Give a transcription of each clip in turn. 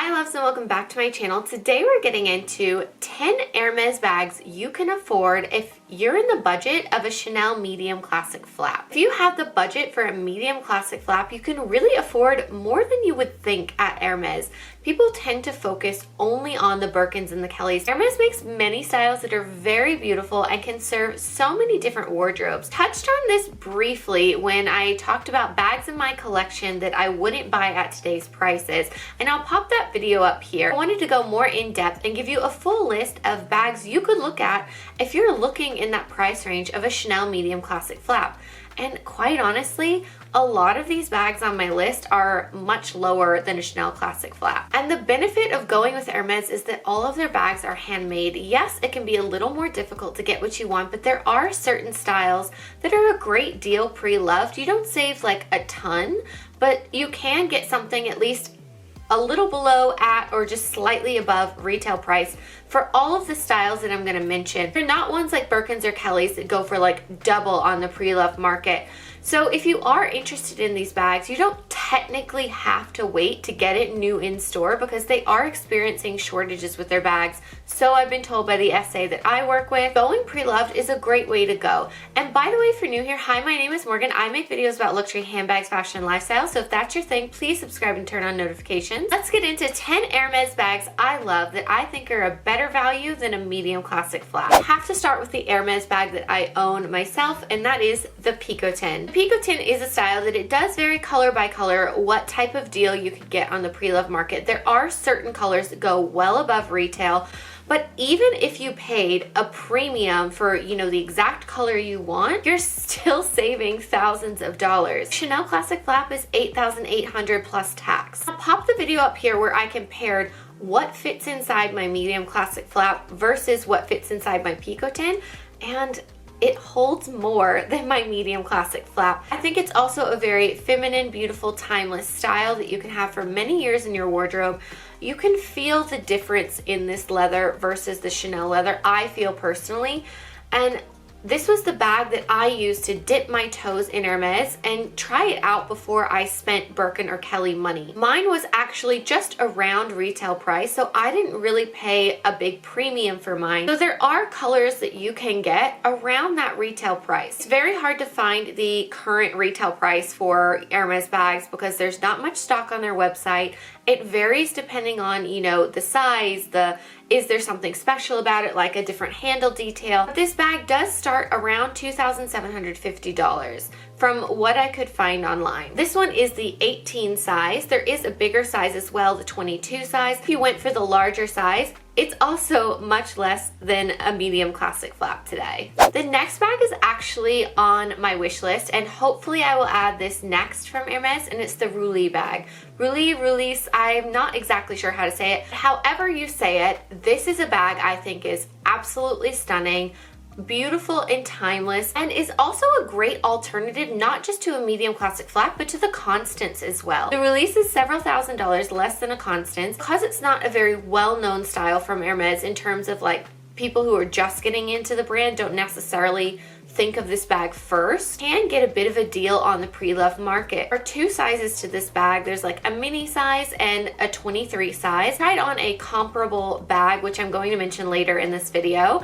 Hi loves and welcome back to my channel. Today we're getting into 10 Hermes bags you can afford if you're in the budget of a Chanel medium classic flap. If you have the budget for a medium classic flap, you can really afford more than you would think at Hermes. People tend to focus only on the Birkins and the Kellys. Hermes makes many styles that are very beautiful and can serve so many different wardrobes. Touched on this briefly when I talked about bags in my collection that I wouldn't buy at today's prices, and I'll pop that video up here. I wanted to go more in depth and give you a full list of bags you could look at if you're looking in that price range of a Chanel medium classic flap. And quite honestly, a lot of these bags on my list are much lower than a Chanel classic flap. And the benefit of going with Hermes is that all of their bags are handmade. Yes, it can be a little more difficult to get what you want, but there are certain styles that are a great deal pre-loved. You don't save like a ton, but you can get something at least a little below at or just slightly above retail price for all of the styles that I'm going to mention. They're not ones like Birkins or Kellys that go for like double on the pre-loved market. So if you are interested in these bags, you don't technically have to wait to get it new in store because they are experiencing shortages with their bags. So I've been told by the SA that I work with. Going pre-loved is a great way to go. And by the way, if you're new here, hi, my name is Morgan. I make videos about luxury handbags, fashion, and lifestyle. So if that's your thing, please subscribe and turn on notifications. Let's get into 10 Hermes bags I love that I think are a better value than a medium classic flap. I have to start with the Hermes bag that I own myself, and that is the Picotin. Picotin is a style that it does vary color by color what type of deal you could get on the pre-loved market. There are certain colors that go well above retail, but even if you paid a premium for, the exact color you want, you're still saving thousands of dollars. Chanel classic flap is $8,800 plus tax. I'll pop the video up here where I compared what fits inside my medium classic flap versus what fits inside my Picotin, and it holds more than my medium classic flap. I think it's also a very feminine, beautiful, timeless style that you can have for many years in your wardrobe. You can feel the difference in this leather versus the Chanel leather, I feel personally. And this was the bag that I used to dip my toes in Hermes and try it out before I spent Birkin or Kelly money. Mine was actually just around retail price, so I didn't really pay a big premium for mine. So there are colors that you can get around that retail price. It's very hard to find the current retail price for Hermes bags because there's not much stock on their website. It varies depending on, the size, is there something special about it, like a different handle detail. This bag does start around $2,750 from what I could find online. This one is the 18 size. There is a bigger size as well, the 22 size. If you went for the larger size, it's also much less than a medium classic flap today. The next bag is actually on my wish list, and hopefully I will add this next from Hermes, and it's the Roulis bag. Roulis, I'm not exactly sure how to say it. However you say it, this is a bag I think is absolutely stunning, beautiful and timeless, and is also a great alternative not just to a medium classic flap but to the Constance as well. The Roulis is several $1,000s less than a Constance because it's not a very well-known style from Hermes in terms of like people who are just getting into the brand don't necessarily think of this bag first. Can get a bit of a deal on the pre-loved market. There are two sizes to this bag. There's like a mini size and a 23 size. I tried on a comparable bag, which I'm going to mention later in this video,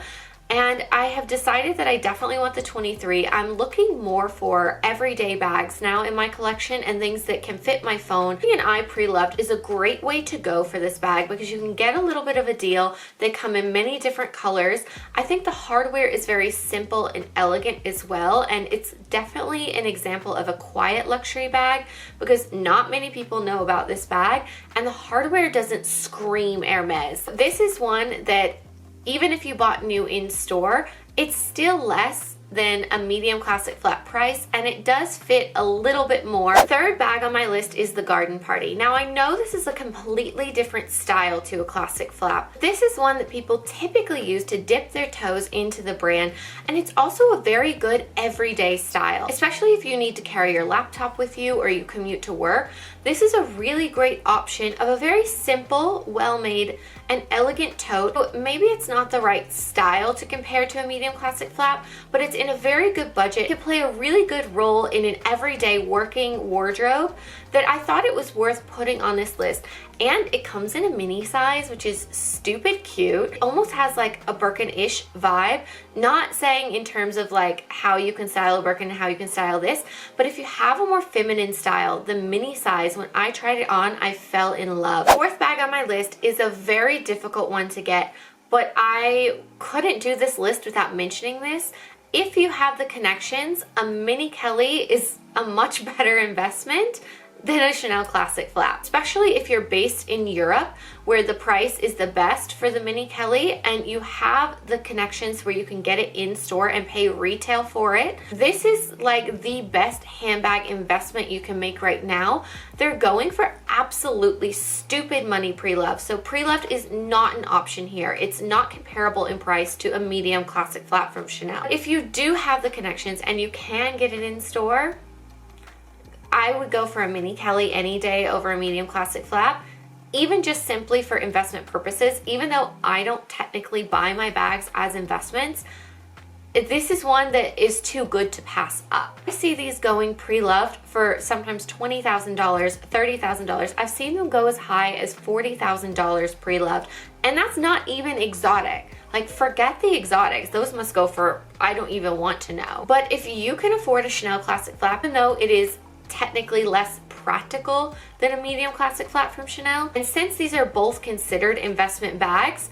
and I have decided that I definitely want the 23. I'm looking more for everyday bags now in my collection and things that can fit my phone. And I pre-loved is a great way to go for this bag because you can get a little bit of a deal. They come in many different colors. I think the hardware is very simple and elegant as well, and it's definitely an example of a quiet luxury bag because not many people know about this bag, and the hardware doesn't scream Hermes. This is one that even if you bought new in store, it's still less than a medium classic flat price, and it does fit a little bit more. Third bag on my list is the Garden Party. Now I know this is a completely different style to a classic flap. This is one that people typically use to dip their toes into the brand, and it's also a very good everyday style, especially if you need to carry your laptop with you or you commute to work. This is a really great option of a very simple, well-made, and elegant tote. Maybe it's not the right style to compare to a medium classic flap, but it's in a very good budget. It could play a really good role in an everyday working wardrobe that I thought it was worth putting on this list. And it comes in a mini size, which is stupid cute. It almost has like a Birkin-ish vibe. Not saying in terms of like how you can style a Birkin and how you can style this, but if you have a more feminine style, the mini size, when I tried it on, I fell in love. Fourth bag on my list is a very difficult one to get, but I couldn't do this list without mentioning this. If you have the connections, a mini Kelly is a much better investment than a Chanel Classic flap, especially if you're based in Europe where the price is the best for the mini Kelly and you have the connections where you can get it in store and pay retail for it. This is like the best handbag investment you can make right now. They're going for absolutely stupid money pre-loved. So pre-loved is not an option here. It's not comparable in price to a medium classic flap from Chanel. If you do have the connections and you can get it in store, I would go for a mini Kelly any day over a medium classic flap, even just simply for investment purposes. Even though I don't technically buy my bags as investments, this is one that is too good to pass up. I see these going pre-loved for sometimes $20,000, $30,000. I've seen them go as high as $40,000 pre-loved, and that's not even exotic. Like, forget the exotics. Those must go for, I don't even want to know. But if you can afford a Chanel Classic flap, and though it is technically less practical than a medium classic flap from Chanel, and since these are both considered investment bags,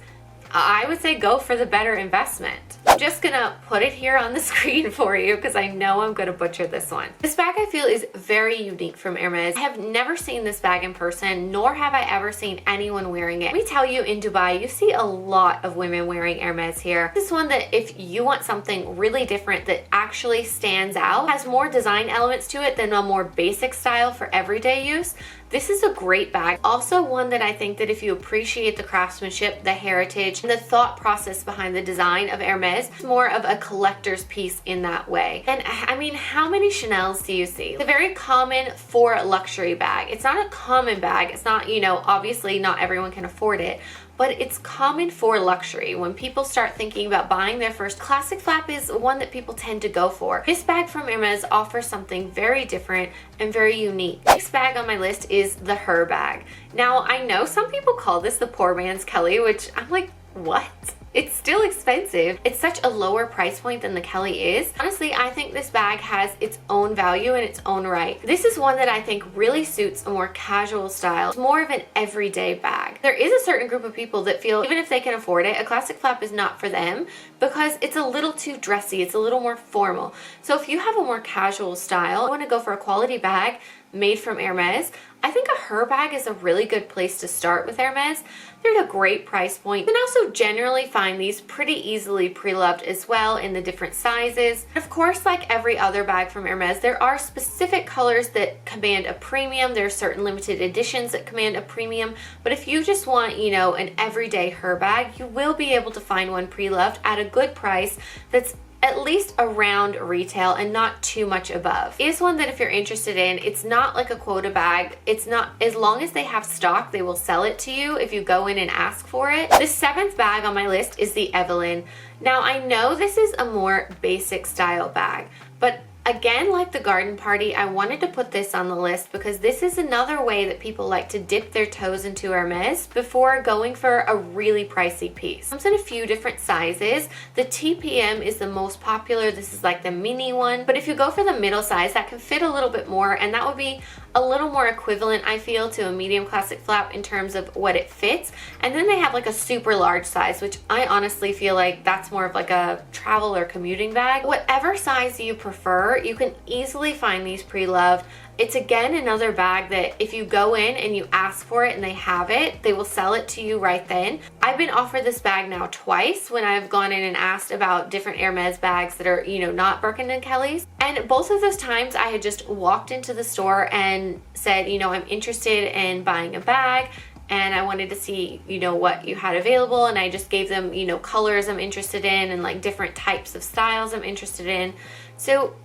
I would say go for the better investment. I'm just gonna put it here on the screen for you because I know I'm gonna butcher this one. This bag I feel is very unique from Hermes. I have never seen this bag in person, nor have I ever seen anyone wearing it. Let me tell you, in Dubai, you see a lot of women wearing Hermes here. This is one that if you want something really different that actually stands out, has more design elements to it than a more basic style for everyday use, this is a great bag. Also one that I think that if you appreciate the craftsmanship, the heritage, and the thought process behind the design of Hermes, it's more of a collector's piece in that way. And I mean, how many Chanels do you see? It's a very common for luxury bag. It's not a common bag. It's not, you know, obviously not everyone can afford it, but it's common for luxury. When people start thinking about buying their first classic flap is one that people tend to go for. This bag from Hermes offers something very different and very unique. Next bag on my list is the Herbag. Now, I know some people call this the poor man's Kelly, which I'm like, what? It's still expensive. It's such a lower price point than the Kelly is. Honestly, I think this bag has its own value in its own right. This is one that I think really suits a more casual style. It's more of an everyday bag. There is a certain group of people that feel even if they can afford it, a classic flap is not for them because it's a little too dressy. It's a little more formal. So if you have a more casual style, you want to go for a quality bag made from Hermes, I think a Herbag is a really good place to start with Hermes. They're at a great price point. You can also generally find these pretty easily pre-loved as well in the different sizes. Of course, like every other bag from Hermes, there are specific colors that command a premium. There are certain limited editions that command a premium. But if you just want, you know, an everyday Herbag, you will be able to find one pre-loved at a good price that's at least around retail and not too much above. It is one that if you're interested in, it's not like a quota bag. It's not, as long as they have stock, they will sell it to you if you go in and ask for it. The seventh bag on my list is the Evelyne. Now, I know this is a more basic style bag, but again, like the garden party, I wanted to put this on the list because this is another way that people like to dip their toes into Hermes before going for a really pricey piece. It comes in a few different sizes. The TPM is the most popular. This is like the mini one. But if you go for the middle size, that can fit a little bit more, and that would be a little more equivalent, I feel, to a medium classic flap in terms of what it fits. And then they have like a super large size, which I honestly feel like that's more of like a travel or commuting bag. Whatever size you prefer, you can easily find these pre-loved. It's again another bag that if you go in and you ask for it and they have it, they will sell it to you right then. I've been offered this bag now twice when I've gone in and asked about different Hermes bags that are, you know, not Birkin and Kellys. And both of those times I had just walked into the store and said, you know, I'm interested in buying a bag and I wanted to see, you know, what you had available. And I just gave them, you know, colors I'm interested in and like different types of styles I'm interested in. So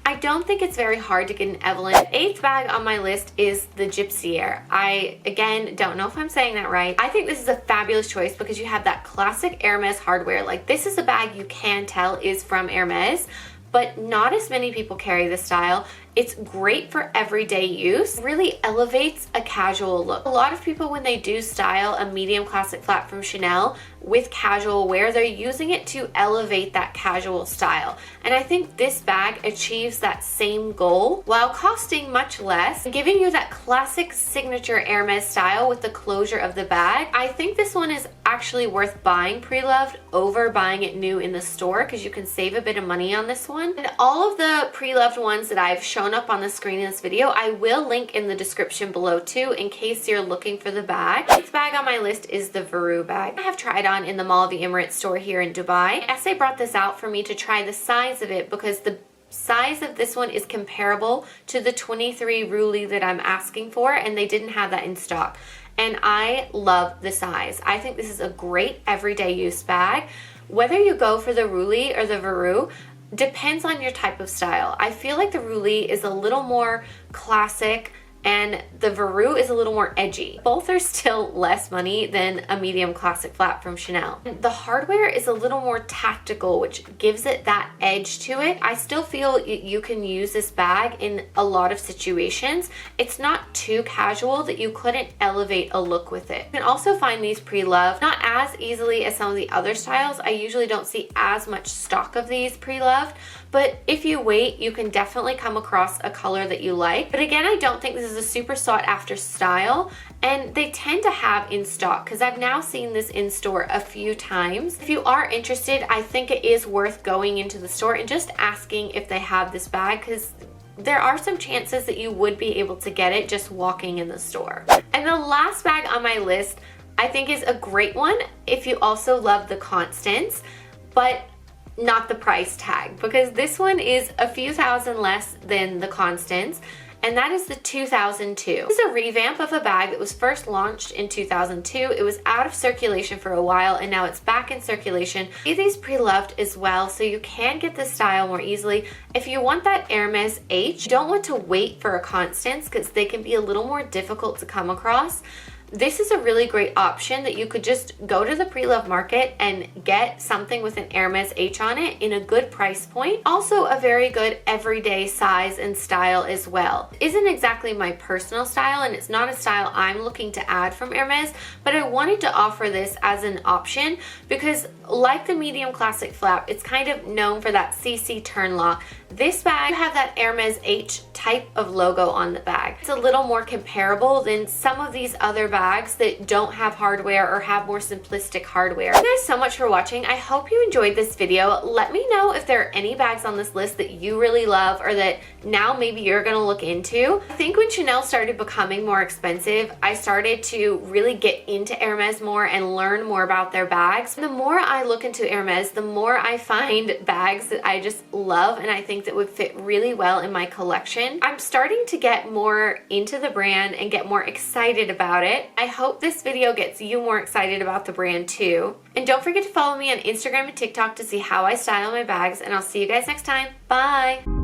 I don't think it's very hard to get an Evelyne. The eighth bag on my list is the Jypsiere. I, again, don't know if I'm saying that right. I think this is a fabulous choice because you have that classic Hermes hardware. Like, this is a bag you can tell is from Hermes, but not as many people carry this style. It's great for everyday use. It really elevates a casual look. A lot of people, when they do style a medium classic flap from Chanel with casual wear, they're using it to elevate that casual style. And I think this bag achieves that same goal while costing much less, giving you that classic signature Hermes style with the closure of the bag. I think this one is actually worth buying pre-loved over buying it new in the store because you can save a bit of money on this one. And all of the pre-loved ones that I've shown up on the screen in this video, I will link in the description below too in case you're looking for the bag. This bag on my list is the Varou bag. I have tried on in the Mall of the Emirates store here in Dubai. SA brought this out for me to try the size of it because the size of this one is comparable to the 23 Roulis that I'm asking for, and they didn't have that in stock. And I love the size. I think this is a great everyday use bag. Whether you go for the Roulis or the Varou depends on your type of style. I feel like the Roulis is a little more classic and the Varou is a little more edgy. Both are still less money than a medium classic flap from Chanel. The hardware is a little more tactical, which gives it that edge to it. I still feel you can use this bag in a lot of situations. It's not too casual that you couldn't elevate a look with it. You can also find these pre-loved, not as easily as some of the other styles. I usually don't see as much stock of these pre-loved, but if you wait, you can definitely come across a color that you like. But again, I don't think this is a super sought after style, and they tend to have in stock because I've now seen this in store a few times. If you are interested, I think it is worth going into the store and just asking if they have this bag, because there are some chances that you would be able to get it just walking in the store. And the last bag on my list I think is a great one if you also love the Constants, but not the price tag, because this one is a few thousand less than the Constants, and that is the 2002. This is a revamp of a bag that was first launched in 2002. It was out of circulation for a while, and now it's back in circulation. These pre-loved as well, so you can get this style more easily. If you want that Hermes H, you don't want to wait for a Constance because they can be a little more difficult to come across. This is a really great option that you could just go to the pre-loved market and get something with an Hermes H on it in a good price point. Also a very good everyday size and style as well. Isn't exactly my personal style, and it's not a style I'm looking to add from Hermes, but I wanted to offer this as an option because like the medium classic flap, it's kind of known for that CC turn lock. This bag, you have that Hermes H type of logo on the bag. It's a little more comparable than some of these other bags that don't have hardware or have more simplistic hardware. Thank you guys so much for watching. I hope you enjoyed this video. Let me know if there are any bags on this list that you really love or that now maybe you're gonna look into. I think when Chanel started becoming more expensive, I started to really get into Hermes more and learn more about their bags. The more I look into Hermes, the more I find bags that I just love and I think that would fit really well in my collection. I'm starting to get more into the brand and get more excited about it. I hope this video gets you more excited about the brand too. And don't forget to follow me on Instagram and TikTok to see how I style my bags, and I'll see you guys next time. Bye!